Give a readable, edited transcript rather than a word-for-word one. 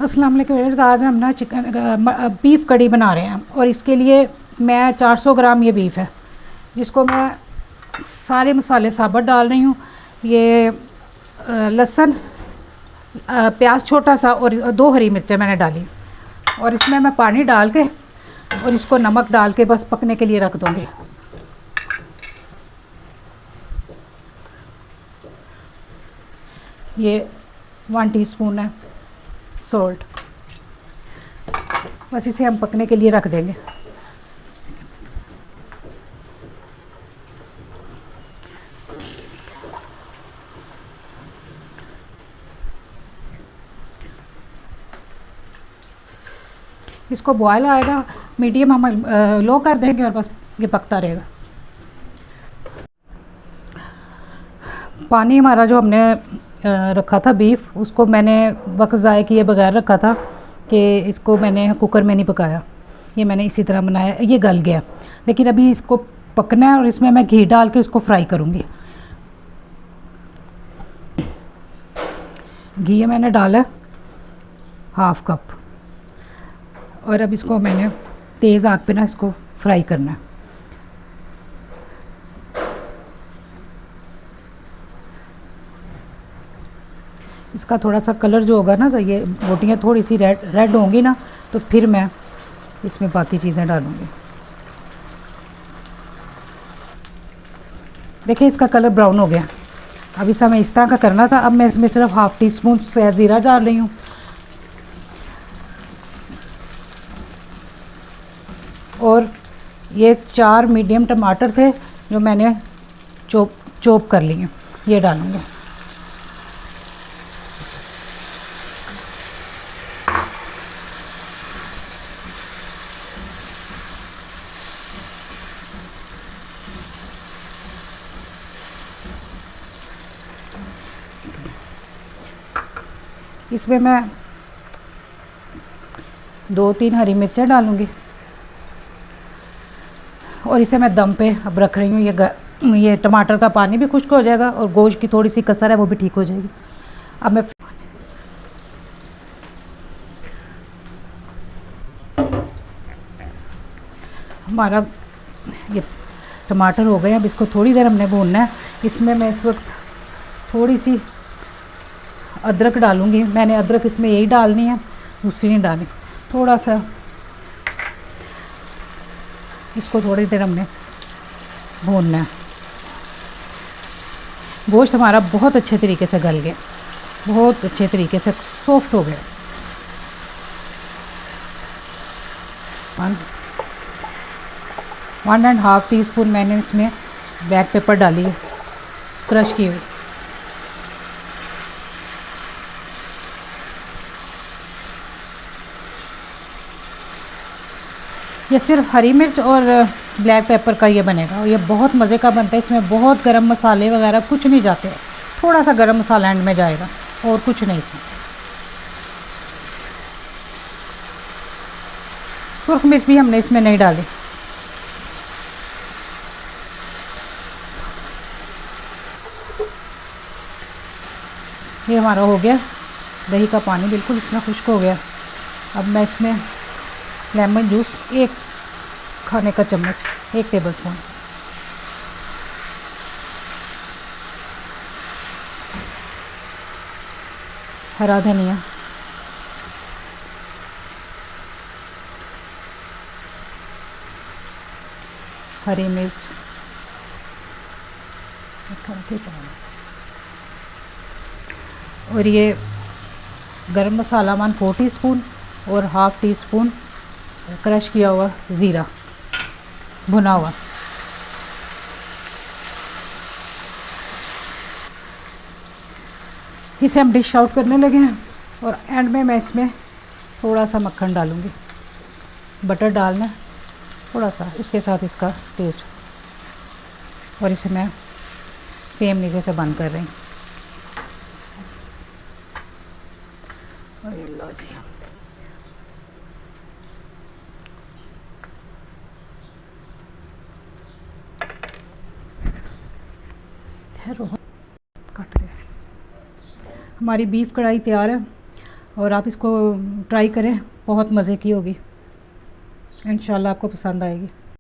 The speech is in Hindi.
अस्सलाम वालेकुम व्यूअर्स, आज हम ना बीफ कड़ी बना रहे हैं और इसके लिए मैं 400 ग्राम ये बीफ है जिसको मैं सारे मसाले साबुत डाल रही हूँ। ये लहसुन, प्याज छोटा सा और 2 हरी मिर्चें मैंने डाली और इसमें मैं पानी डाल के और इसको नमक डाल के बस पकने के लिए रख दूँगी। ये 1 टीस्पून है सॉल्ट, बस इसे हम पकने के लिए रख देंगे। इसको बॉयल आएगा, मीडियम हम लो कर देंगे और बस ये पकता रहेगा। पानी हमारा जो हमने रखा था बीफ, उसको मैंने वक्त ज़ाय किए बगैर रखा था कि इसको मैंने कुकर में नहीं पकाया। ये मैंने इसी तरह बनाया, ये गल गया। लेकिन अभी इसको पकना है और इसमें मैं घी डाल के इसको फ्राई करूँगी। घी मैंने डाला 1/2 कप और अब इसको मैंने तेज़ आग पे ना इसको फ्राई करना है। इसका थोड़ा सा कलर जो होगा ना, ये बोटियाँ थोड़ी सी रेड होंगी ना, तो फिर मैं इसमें बाकी चीज़ें डालूँगी। देखिए इसका कलर ब्राउन हो गया। अब इस हमें इस तरह का करना था। अब मैं इसमें सिर्फ 1/2 टीस्पून सफ़ेद ज़ीरा डाल रही हूँ और ये 4 मीडियम टमाटर थे जो मैंने चॉप कर लिए, ये डालूँगी। इसमें मैं 2-3 हरी मिर्चें डालूँगी और इसे मैं दम पे अब रख रही हूँ। ये टमाटर का पानी भी खुश्क हो जाएगा और गोश्त की थोड़ी सी कसर है वो भी ठीक हो जाएगी। अब मैं हमारा ये टमाटर हो गए। अब इसको थोड़ी देर हमने भूनना है। इसमें मैं इस वक्त थोड़ी सी अदरक डालूँगी। मैंने अदरक इसमें यही डालनी है, दूसरी नहीं डालनी। थोड़ा सा इसको थोड़ी देर हमने भूनना है। गोश्त हमारा बहुत अच्छे तरीके से गल गया, बहुत अच्छे तरीके से सॉफ्ट हो गया। 1.5 टीस्पून मैंने इसमें ब्लैक पेपर डाली है, क्रश की हुई। ये सिर्फ हरी मिर्च और ब्लैक पेपर का ये बनेगा और ये बहुत मज़े का बनता है। इसमें बहुत गरम मसाले वगैरह कुछ नहीं जाते, थोड़ा सा गरम मसाला एंड में जाएगा और कुछ नहीं। इसमें सुर्ख मिर्च भी हमने इसमें नहीं डाली। ये हमारा हो गया, दही का पानी बिल्कुल इसमें खुश्क हो गया। अब मैं इसमें लेमन जूस 1 खाने का चम्मच, 1 टेबलस्पून, हरा धनिया, हरी मिर्च, और ये गरम मसाला 1/4 टीस्पून और 1/2 टीस्पून क्रश किया हुआ ज़ीरा भुना हुआ। इसे हम डिश आउट करने लगे हैं और एंड में मैं इसमें थोड़ा सा मक्खन डालूँगी। बटर डालना थोड़ा सा, उसके साथ इसका टेस्ट। और इसे मैं फ्लेम नीचे से बंद कर रही हूँ। लो जी, कट दे। हमारी बीफ कढ़ाई तैयार है। और आप इसको ट्राई करें, बहुत मज़े की होगी, इंशाल्लाह आपको पसंद आएगी।